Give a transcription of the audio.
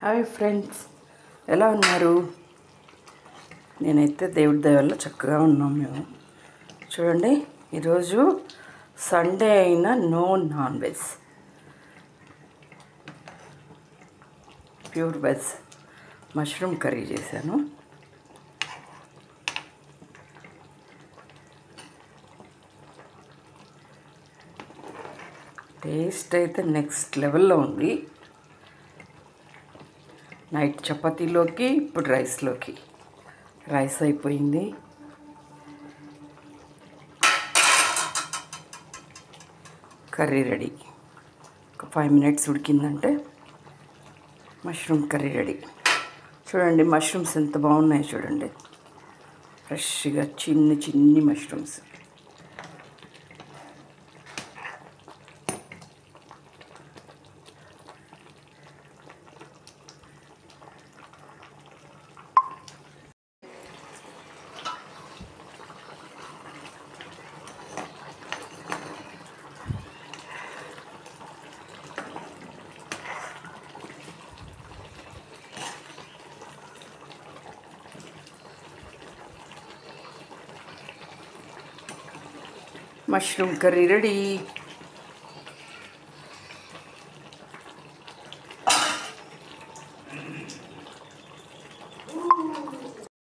Hi friends, ఎలా ఉన్నారు? నేనైతే దేవుడి దయ వల్ల చక్కగా ఉన్నాం. మేము చూడండి, ఈరోజు సండే అయినా no non veg, pure veg mushroom curry చేశాను. టేస్ట్ అయితే నెక్స్ట్ లెవెల్లో ఉంది. నైట్ చపాతీలోకి, ఇప్పుడు రైస్లోకి. రైస్ అయిపోయింది. Curry ready. ఒక 5 minutes ఉడికిందంటే మష్రూమ్ కర్రీ రెడీ. చూడండి, మష్రూమ్స్ ఎంత బాగున్నాయో చూడండి. ఫ్రెష్గా చిన్ని మష్రూమ్స్. Mushroom curry ready.